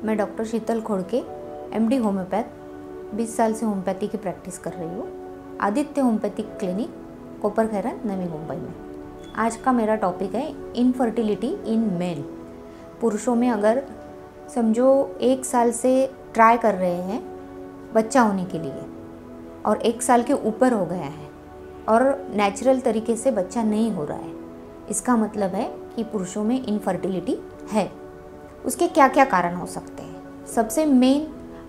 मैं डॉक्टर शीतल Khodke MD homeopath 20 साल से होम्योपैथी की प्रैक्टिस कर रही हूँ। आदित्य होम्योपैथिक क्लिनिक, कोपरखैरन, नवी मुंबई में। आज का मेरा टॉपिक है इनफर्टिलिटी इन मेल। पुरुषों में अगर समझो 1 साल से ट्राई कर रहे हैं बच्चा होने के लिए और 1 साल के ऊपर हो गया है और नेचुरल तरीके से बच्चा नहीं हो रहा है, इसका मतलब है कि पुरुषों में इनफर्टिलिटी है। उसके क्या क्या कारण हो सकते हैं? सबसे मेन,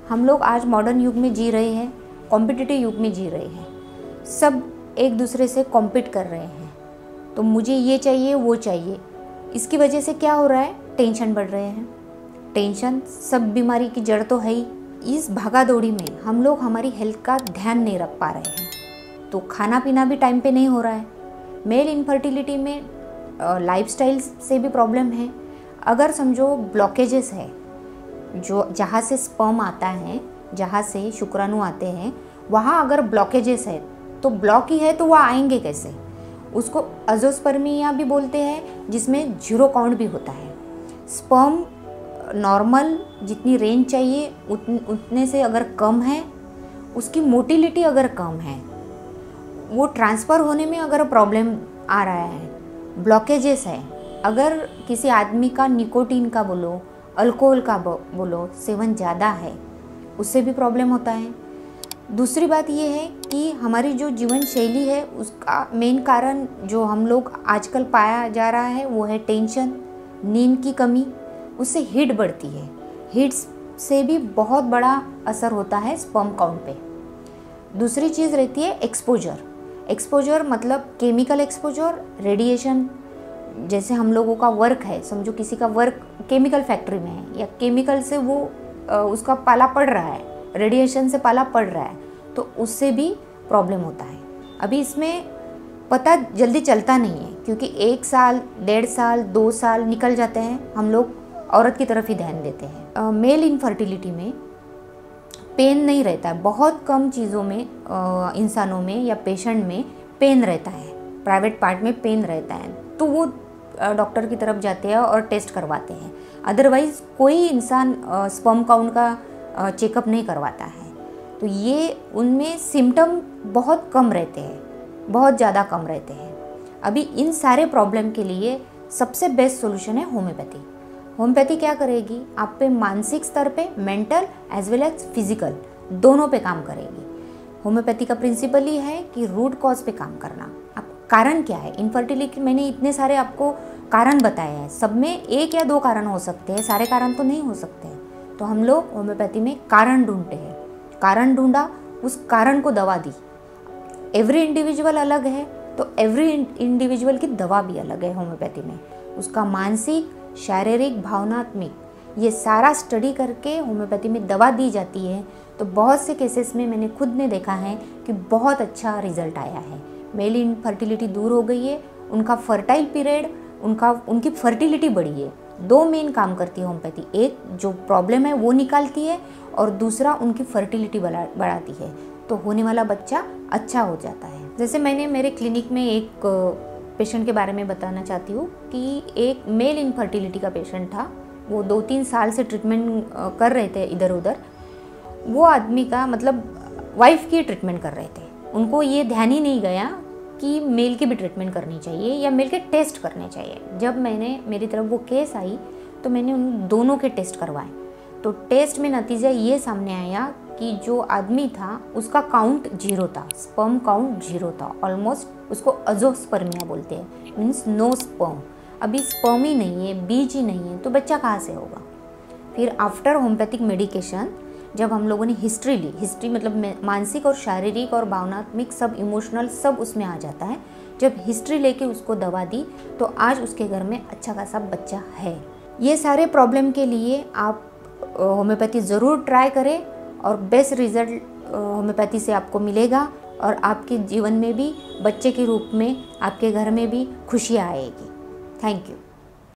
हम लोग आज मॉडर्न युग में जी रहे हैं, कॉम्पिटिटिव युग में जी रहे हैं। सब एक दूसरे से कॉम्पीट कर रहे हैं, तो मुझे ये चाहिए वो चाहिए। इसकी वजह से क्या हो रहा है? टेंशन बढ़ रहे हैं। टेंशन सब बीमारी की जड़ तो है ही। इस भागा दौड़ी में हम लोग हमारी हेल्थ का ध्यान नहीं रख पा रहे हैं, तो खाना पीना भी टाइम पे नहीं हो रहा है। मेल इनफर्टिलिटी में लाइफस्टाइल से भी प्रॉब्लम है। अगर समझो ब्लॉकेजेस है, जो जहाँ से स्पर्म आता है, जहाँ से शुक्राणु आते हैं, वहाँ अगर ब्लॉकेजेस है तो ब्लॉक ही है तो वह आएंगे कैसे? उसको अजोस्पर्मिया भी बोलते हैं, जिसमें 0 काउंट भी होता है। स्पर्म नॉर्मल जितनी रेंज चाहिए उतने से अगर कम है, उसकी मोटिलिटी अगर कम है, वो ट्रांसफ़र होने में अगर प्रॉब्लम आ रहा है, ब्लॉकेजेस है, अगर किसी आदमी का निकोटीन का बोलो, अल्कोहल का बोलो, सेवन ज़्यादा है, उससे भी प्रॉब्लम होता है। दूसरी बात ये है कि हमारी जो जीवन शैली है, उसका मेन कारण जो हम लोग आजकल पाया जा रहा है वो है टेंशन, नींद की कमी। उससे हीट बढ़ती है। हीट से भी बहुत बड़ा असर होता है स्पर्म काउंट पे। दूसरी चीज़ रहती है एक्सपोजर। एक्सपोजर मतलब केमिकल एक्सपोजर, रेडिएशन। जैसे हम लोगों का वर्क है, समझो किसी का वर्क केमिकल फैक्ट्री में है या केमिकल से वो उसका पाला पड़ रहा है, रेडिएशन से पाला पड़ रहा है, तो उससे भी प्रॉब्लम होता है। अभी इसमें पता जल्दी चलता नहीं है, क्योंकि 1 साल, 1.5 साल, 2 साल निकल जाते हैं, हम लोग औरत की तरफ ही ध्यान देते हैं। मेल इनफर्टिलिटी में पेन नहीं रहता है। बहुत कम चीज़ों में, इंसानों में या पेशेंट में पेन रहता है, प्राइवेट पार्ट में पेन रहता है, तो वो डॉक्टर की तरफ जाते हैं और टेस्ट करवाते हैं। अदरवाइज़ कोई इंसान स्पर्म काउंट का चेकअप नहीं करवाता है। तो ये उनमें सिम्टम बहुत कम रहते हैं, बहुत ज़्यादा कम रहते हैं। अभी इन सारे प्रॉब्लम के लिए सबसे बेस्ट सोल्यूशन है होम्योपैथी। होम्योपैथी क्या करेगी? आप पे मानसिक स्तर पे, mental as well as physical, दोनों पे काम करेगी। होम्योपैथी का प्रिंसिपल ही है कि रूट कॉज पे काम करना। अब कारण क्या है? इनफर्टिलिटी मैंने इतने सारे आपको कारण बताए हैं, सब में 1 या 2 कारण हो सकते हैं, सारे कारण तो नहीं हो सकते हैं। तो हम लोग होम्योपैथी में कारण ढूंढते हैं। कारण ढूंढा, उस कारण को दवा दी। एवरी इंडिविजुअल अलग है, तो एवरी इंडिविजुअल की दवा भी अलग है होम्योपैथी में। उसका मानसिक, शारीरिक, भावनात्मक, ये सारा स्टडी करके होम्योपैथी में दवा दी जाती है। तो बहुत से केसेस में मैंने खुद ने देखा है कि बहुत अच्छा रिजल्ट आया है। मेल इनफर्टिलिटी दूर हो गई है, उनका फर्टाइल पीरियड, उनकी फर्टिलिटी बढ़ी है। 2 मेन काम करती है होम्योपैथी। एक, जो प्रॉब्लम है वो निकालती है, और दूसरा उनकी फर्टिलिटी बढ़ाती है, तो होने वाला बच्चा अच्छा हो जाता है। जैसे मैंने मेरे क्लिनिक में एक पेशेंट के बारे में बताना चाहती हूँ कि एक मेल इनफर्टिलिटी का पेशेंट था। वो 2-3 साल से ट्रीटमेंट कर रहे थे इधर उधर। वो आदमी का मतलब वाइफ की ट्रीटमेंट कर रहे थे, उनको ये ध्यान ही नहीं गया कि मेल की भी ट्रीटमेंट करनी चाहिए या मेल के टेस्ट करने चाहिए। जब मेरी तरफ वो केस आई तो मैंने उन दोनों के टेस्ट करवाए। तो टेस्ट में नतीजा ये सामने आया कि जो आदमी था उसका काउंट 0 था, स्पर्म काउंट 0 था, ऑलमोस्ट। उसको अजोस्पर्मिया बोलते हैं, मीन्स नो स्पर्म। अभी स्पर्म ही नहीं है, बीज ही नहीं है, तो बच्चा कहाँ से होगा? फिर आफ्टर होम्योपैथिक मेडिकेशन जब हम लोगों ने हिस्ट्री ली, हिस्ट्री मतलब मानसिक और शारीरिक और भावनात्मक, सब इमोशनल, सब उसमें आ जाता है। जब हिस्ट्री लेके उसको दवा दी तो आज उसके घर में अच्छा खासा बच्चा है। ये सारे प्रॉब्लम के लिए आप होम्योपैथी ज़रूर ट्राई करें, और बेस्ट रिजल्ट होम्योपैथी से आपको मिलेगा, और आपके जीवन में भी बच्चे के रूप में आपके घर में भी खुशियाँ आएगी। Thank you.